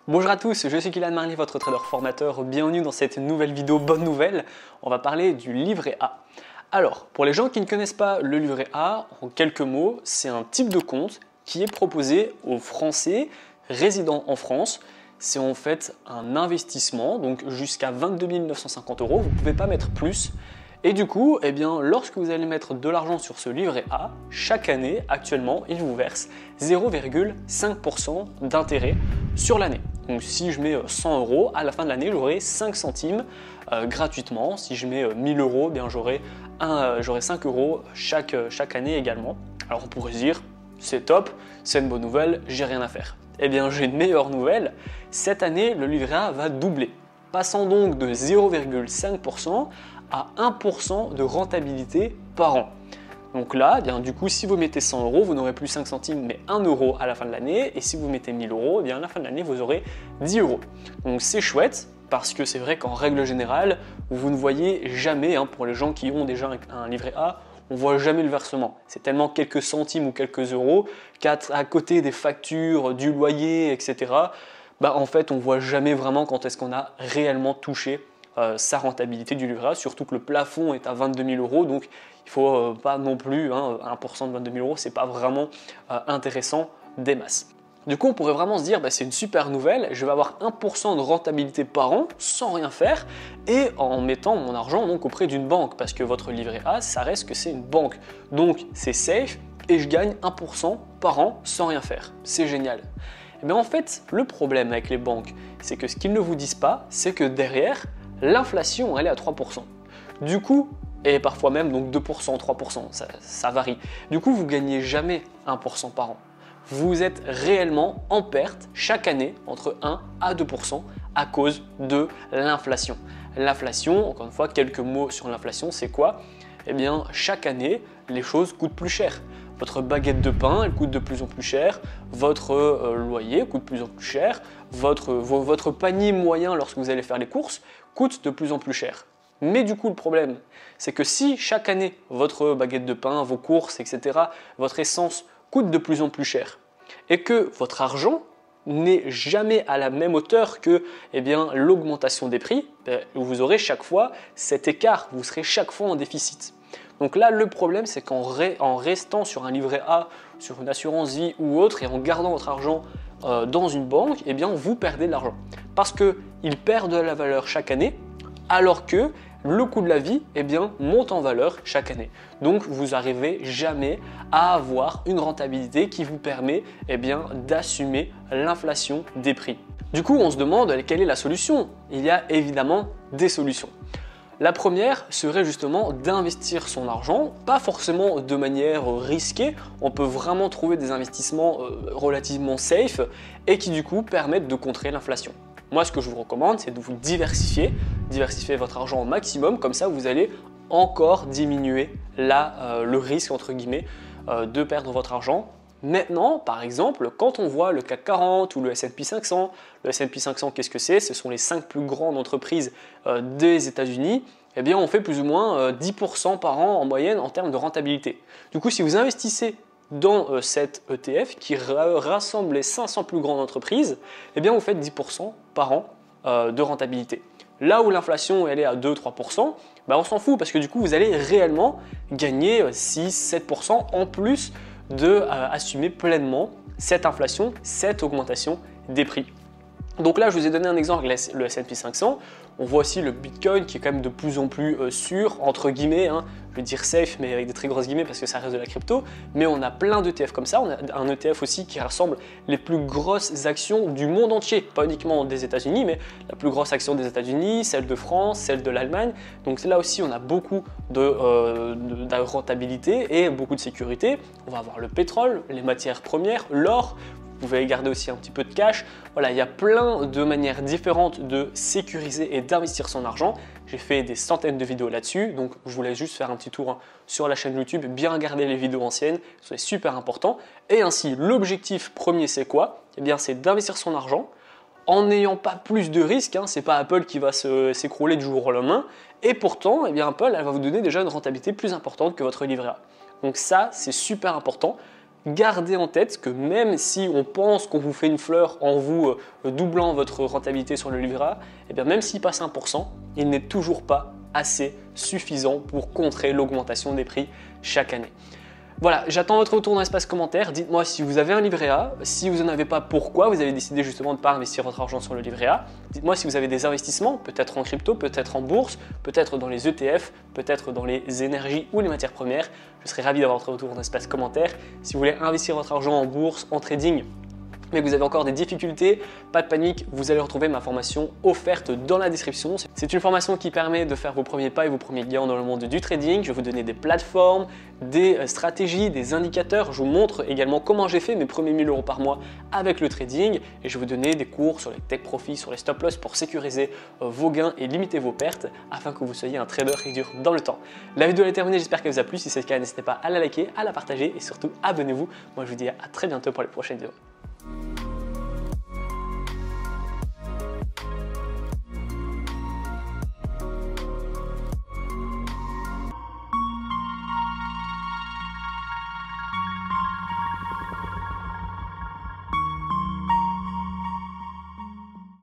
Bonjour à tous, je suis Kylian Marley, votre trader formateur. Bienvenue dans cette nouvelle vidéo bonne nouvelle. On va parler du livret A. Alors, pour les gens qui ne connaissent pas le livret A, en quelques mots, c'est un type de compte qui est proposé aux Français résidant en France. C'est en fait un investissement, donc jusqu'à 22 950 €, vous ne pouvez pas mettre plus. Et du coup, lorsque vous allez mettre de l'argent sur ce livret A, chaque année, actuellement, il vous verse 0,5% d'intérêt sur l'année. Donc si je mets 100 €, à la fin de l'année, j'aurai 5 centimes gratuitement. Si je mets 1000 €, j'aurai 5 € chaque année également. Alors on pourrait se dire, c'est top, c'est une bonne nouvelle, j'ai rien à faire. Eh bien, j'ai une meilleure nouvelle. Cette année, le livret A va doubler, passant donc de 0,5% à 1% de rentabilité par an. Donc là, du coup, si vous mettez 100 €, vous n'aurez plus 5 centimes, mais 1 € à la fin de l'année. Et si vous mettez 1000 €, à la fin de l'année, vous aurez 10 €. Donc c'est chouette, parce que c'est vrai qu'en règle générale, vous ne voyez jamais, pour les gens qui ont déjà un livret A, on ne voit jamais le versement. C'est tellement quelques centimes ou quelques euros qu'à côté des factures, du loyer, etc., en fait, on ne voit jamais vraiment quand est-ce qu'on a réellement touché sa rentabilité du livret A, surtout que le plafond est à 22 000 €, donc il ne faut pas non plus, 1% de 22 000 €, ce n'est pas vraiment intéressant des masses. Du coup, on pourrait vraiment se dire, c'est une super nouvelle, je vais avoir 1% de rentabilité par an sans rien faire et en mettant mon argent donc auprès d'une banque, parce que votre livret A, ça reste que c'est une banque. Donc c'est safe et je gagne 1% par an sans rien faire. C'est génial. Mais en fait, le problème avec les banques, c'est que ce qu'ils ne vous disent pas, c'est que derrière, l'inflation, elle est à 3%. Du coup, et parfois même donc 2%, 3%, ça varie. Du coup, vous gagnez jamais 1% par an. Vous êtes réellement en perte chaque année entre 1 à 2% à cause de l'inflation. L'inflation, encore une fois, quelques mots sur l'inflation, c'est quoi? Chaque année, les choses coûtent plus cher. Votre baguette de pain, elle coûte de plus en plus cher, votre loyer coûte de plus en plus cher, votre panier moyen lorsque vous allez faire les courses coûte de plus en plus cher. Mais du coup, le problème, c'est que si chaque année, votre baguette de pain, vos courses, etc., votre essence coûte de plus en plus cher et que votre argent n'est jamais à la même hauteur que l'augmentation des prix, vous aurez chaque fois cet écart, vous serez chaque fois en déficit. Donc là, le problème, c'est qu'en restant sur un livret A, sur une assurance vie ou autre, et en gardant votre argent dans une banque, vous perdez de l'argent. Parce qu'il perd de la valeur chaque année, alors que le coût de la vie monte en valeur chaque année. Donc vous n'arrivez jamais à avoir une rentabilité qui vous permet d'assumer l'inflation des prix. Du coup, on se demande quelle est la solution. Il y a évidemment des solutions. La première serait justement d'investir son argent, pas forcément de manière risquée, on peut vraiment trouver des investissements relativement safe et qui du coup permettent de contrer l'inflation. Moi, ce que je vous recommande, c'est de vous diversifier votre argent au maximum, comme ça vous allez encore diminuer le risque entre guillemets de perdre votre argent. Maintenant, par exemple, quand on voit le CAC 40 ou le S&P 500, le S&P 500, qu'est-ce que c'est? Ce sont les 5 plus grandes entreprises des États-Unis. On fait plus ou moins 10% par an en moyenne en termes de rentabilité. Du coup, si vous investissez dans cet ETF qui rassemble les 500 plus grandes entreprises, vous faites 10% par an de rentabilité. Là où l'inflation elle est à 2-3%, on s'en fout parce que du coup, vous allez réellement gagner 6-7% en plus d'assumer pleinement cette inflation, cette augmentation des prix. Donc là, je vous ai donné un exemple, le S&P 500. On voit aussi le Bitcoin qui est quand même de plus en plus sûr, entre guillemets, je vais dire safe, mais avec des très grosses guillemets parce que ça reste de la crypto. Mais on a plein d'ETF comme ça. On a un ETF aussi qui rassemble les plus grosses actions du monde entier, pas uniquement des États-Unis, mais la plus grosse action des États-Unis, celle de France, celle de l'Allemagne. Donc là aussi, on a beaucoup de rentabilité et beaucoup de sécurité. On va avoir le pétrole, les matières premières, l'or. Vous pouvez garder aussi un petit peu de cash. Voilà, il y a plein de manières différentes de sécuriser et d'investir son argent. J'ai fait des centaines de vidéos là-dessus, donc je vous laisse juste faire un petit tour sur la chaîne YouTube, bien regarder les vidéos anciennes, c'est super important. Et ainsi, l'objectif premier, c'est quoi? C'est d'investir son argent en n'ayant pas plus de risques. C'est pas Apple qui va s'écrouler du jour au lendemain. Et pourtant, Apple, elle va vous donner déjà une rentabilité plus importante que votre livret A. Donc ça, c'est super important. gardez en tête que même si on pense qu'on vous fait une fleur en vous doublant votre rentabilité sur le livret A, et bien même s'il passe 1%, il n'est toujours pas assez suffisant pour contrer l'augmentation des prix chaque année. Voilà, j'attends votre retour dans l'espace commentaire. Dites-moi si vous avez un livret A, si vous n'en avez pas, pourquoi vous avez décidé justement de ne pas investir votre argent sur le livret A. Dites-moi si vous avez des investissements, peut-être en crypto, peut-être en bourse, peut-être dans les ETF, peut-être dans les énergies ou les matières premières. Je serais ravi d'avoir votre retour dans l'espace commentaire. Si vous voulez investir votre argent en bourse, en trading, mais que vous avez encore des difficultés, pas de panique, vous allez retrouver ma formation offerte dans la description. C'est une formation qui permet de faire vos premiers pas et vos premiers gains dans le monde du trading. Je vais vous donner des plateformes, des stratégies, des indicateurs. Je vous montre également comment j'ai fait mes premiers 1000 € par mois avec le trading et je vais vous donner des cours sur les take profits, sur les stop loss pour sécuriser vos gains et limiter vos pertes afin que vous soyez un trader qui dure dans le temps. La vidéo est terminée, j'espère qu'elle vous a plu. Si c'est le cas, n'hésitez pas à la liker, à la partager et surtout abonnez-vous. Moi je vous dis à très bientôt pour les prochaines vidéos.